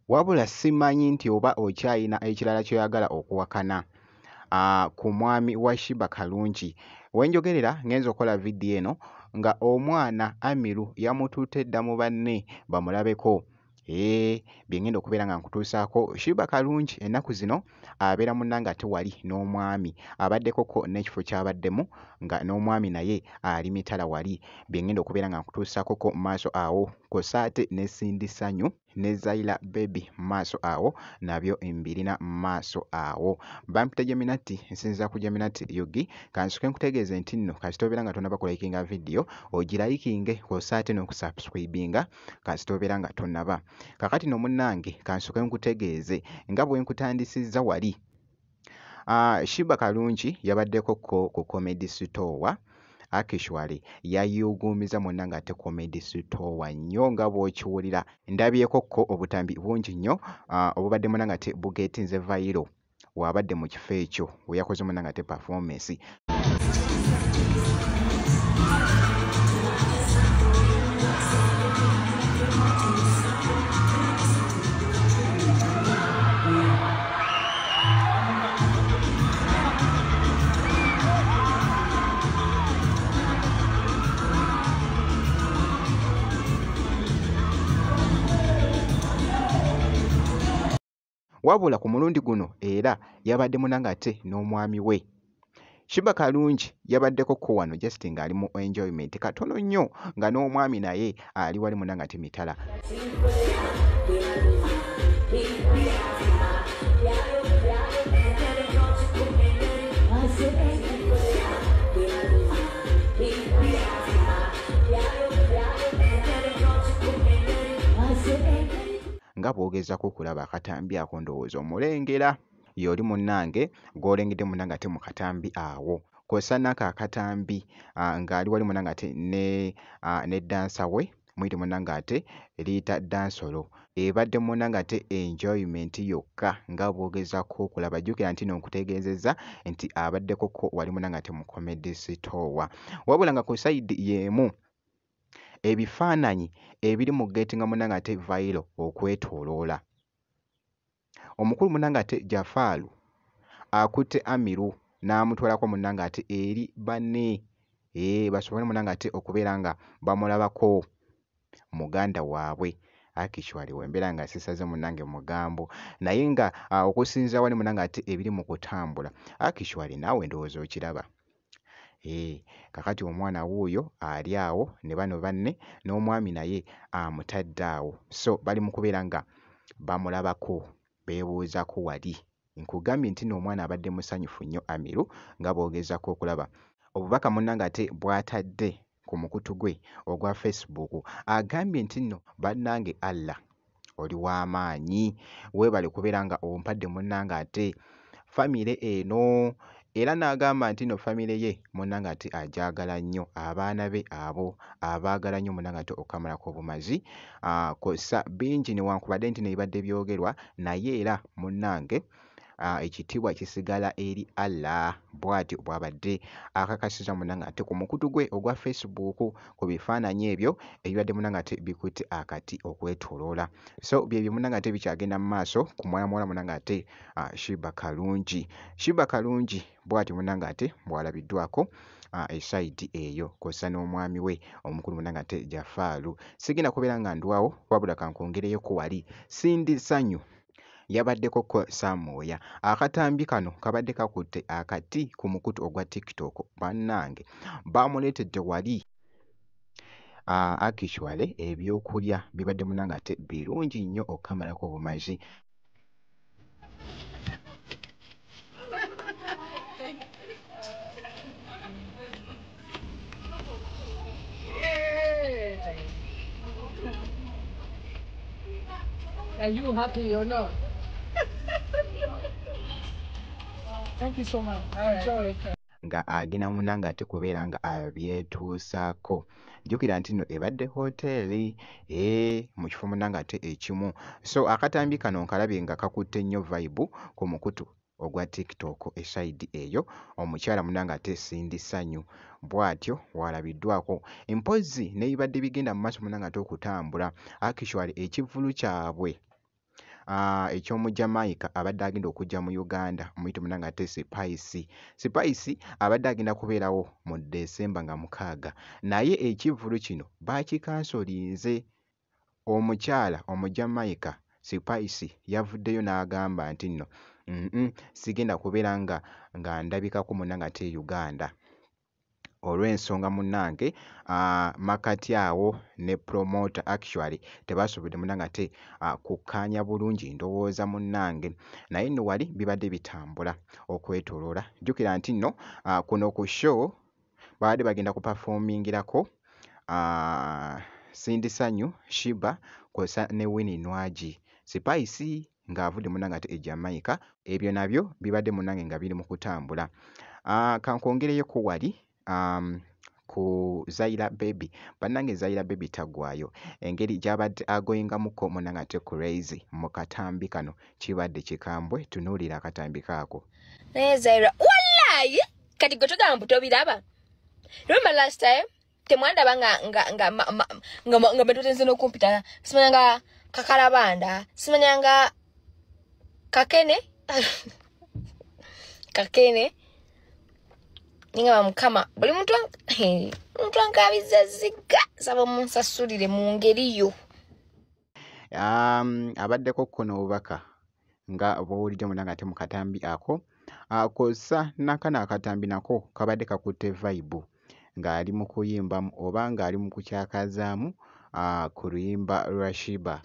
wabula simanyi nti oba okyayina ekirala kyoyagala okuwakana ku mwami wa Sheebah Karungi. Wenjogerera ngenza okola vidiyo eno nga omwana Amiru yamutuute dda mu banne bamulabeko. Byengenda okubeera nga nkutuusaako. Sheebah Karungi ennaku zino abeera munnange ate wali n'omwami abaddekoko n'ekifo ky'abaddemu nga n'omwami naye ali mitala wali. Byengenda okubeera nga nkutuusaakoko maaso awo kw'ossa ate ne Cindy Sanyu ne Zaira Baby maaso awo nabyo mbirina maaso awo. Bampita Geminati nsinza ku Geminati Yugi. Kansuke nkutegeeze nti nno kasita obeera nga tonnaba kulayikinga vidiyo ogirayikinge kw'ossa ate n'okusubscribinga kasita obeera nga tonnaba. Kakati no munnange kansuke nkutegeeze nga bwe nkutandisizza wali. Sheebah Karungi yabaddeko ku Comedy Store. Actually yayuguumiza munnange ate Comedy Store nnyo nga bw'okiwulira. Ndabyeko obutambi bungi nnyo obubadde munnange ate bugeetinze viral wabadde mu kifo ekyo we yakoze munnange ate performance. Wabula ku mulundi guno era yabadde munnange ate n'omwami we. Sheebah Karungi yabaddeko wano just ng'ali mu enjoyment katono nnyo nga n'omwami naye ali wali munnange ate mitala. Nga bw'ogezaako okulaba akatambi ako ndowooza omulengera y'oli munnange gw'olengedde munnange ate mu katambi awo. Kw'ossa n'ako akatambi ng'ali wali munnange ate ne dansa we muyite munnange ate Rita Dansolo. Ebadde munnange ate enjoyment yokka nga bw'ogezaako okulaba. Jjukira nti no nkutegeezezza nti abaddeko wali munnange ate mu Comedy Store. Wabula nga ku sayidi y'emu ebifaananyi ebiri mu geetinga munnange ate viral okwetooloola. Omukulu munnange ate Jafaaru akutte Amiru n'amutwalako munnange ate eri banne basobole munnange ate okubeera nga bamulabako muganda waabwe. Actually wembeera nga sisaze munnange mugambo naye nga okusinziira wali munnange ate ebiri mu kutambula actually naawe ndowooza okiraba. Kakati omwana wuuyo ali awo ne bano banne n'omwami naye amutadde awo. So bali mu kubeera nga bamulabako beebuuzako wali. Nkugambye nti n'omwana abadde musanyufu nnyo Amiru nga bw'ogezaako okulaba. Obubaka munnange ate bw'atadde ku mukutu gwe ogwa Facebook agambye nti nno bannange Allah oli w'amaanyi weebale kubeera nga ompadde munnange ate famire eno. Era n'agamba nti no famire ye munnange ate agyagala nnyo, abaana be abo abaagala nnyo munnange ate okamalako obumazi. Kw'ossa bingi newankubadde nti nebibadde byogerwa naye era munnange ekitiibwa kisigala eri Allah. Bw'atyo bw'abadde akakasiza munnange ate ku mukutu gwe ogwa Facebook ku bifaananyi ebyo ebibadde munnange ate bikutte akati okwetooloola. So byebyo munnange ate bikyagenda mu maaso ku mwana muwala munnange ate Sheebah Karungi. Sheebah Karungi bw'atyo munnange ate bw'alabiddwako esayidi eyo kw'ossa n'omwami we omukulu munnange ate Jafaaru. Sigenda kubeera nga ndwawo wabula kankwongereyoko wali. Cindy Sanyu yabaddeko Samooya. Akatambi kano kabadde kakutte akati ku mukutu ogwa TikTok. Bannange bamuleetedde wali. Actually ebyokulya bibadde munnange ate birungi nnyo okukamalako obumazi. Are you happy or not? Thank you so much. Enjoy. Nga agenda munnange ate kubeera nga abyetuusaako. Jjukira nti nno ebadde hoteeri mu kifo munnange ate ekimu. So akatambi kano nkalabye nga kakutte nnyo vibe ku mukutu ogwa TikTok esayidi eyo. Omukyala munnange ate Cindy Sanyu bw'atyo walabiddwako. Mpozzi n'ebibadde bigenda mu maaso munnange ate okutambula. Actually ekivvulu kyabwe ekyomu Jamaica abadde agenda okujja mu Uganda muyite munange ate Spice abadde agenda kubeerawo mu December nga 6 naye ekivvulu kino baakikansoolinze. Omukyala Omujamaica Spice yavuddeyo n'agamba nti nno sigenda kubeera nga ndabikako munnange ate Uganda olw'ensonga munnange makati awo ne promoter actually tebasobodde munnange ate kukkaanya bulungi ndowooza munnange naye nno wali bibadde bitambula okwetooloola. Jjukira nti nno kuno ku show baadde bagenda kupafomingirako Cindy Sanyu, Shiba kw'ossa ne Winnie Nwagi. Spice ng'avudde munnange ate e Jamaica. Ebyo nabyo bibadde munnange nga biri mu kutambula. Kankwongereyoko wali ku Zaira Baby. Bannange Zaira Baby taggwaayo. Engeri gy'abadde agoyingamuko munnange ate crazy mu katambi kano kibadde kikambwe. Tunuulira akatambi kaako. Naye Zaira, wallahi kati gwe togamba tobiraba. Remember last time temwandaba nga betutenze n'okumpita simanyanga kakalabanda simanyanga kakene ninga mukama buli muntu ankabiza ziga saba munsasulire mu ngeri yo. Abaddeko kuno obubaka nga bw'owulidde munnange ate mu katambi ako kw'ossa n'akano akatambi nako kabadde kakutte vibe ng'ali mu kuyimbamu oba ng'ali mu kukyakazaamu ku luyimba lwa Shiba.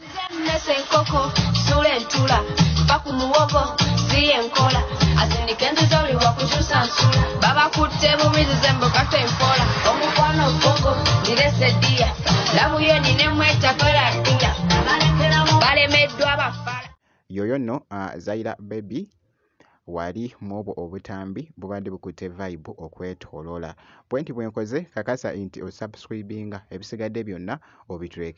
Enkoko sula entula mpa ku muwogo siye enkola azindika enziza oli wakukyusa nsula babakutte bubizize mboka tempola omukwano bongo nirese ddiya labuyo ninemweta kolatiya balemeddwa bafala. Yoyo nno Zaira Baby wali mwobwo obutambi bubadde bukutte vibe okwetooloola. Bwenti bwenkoze kakasa nti osubscribinga ebisigadde byonna obituleke.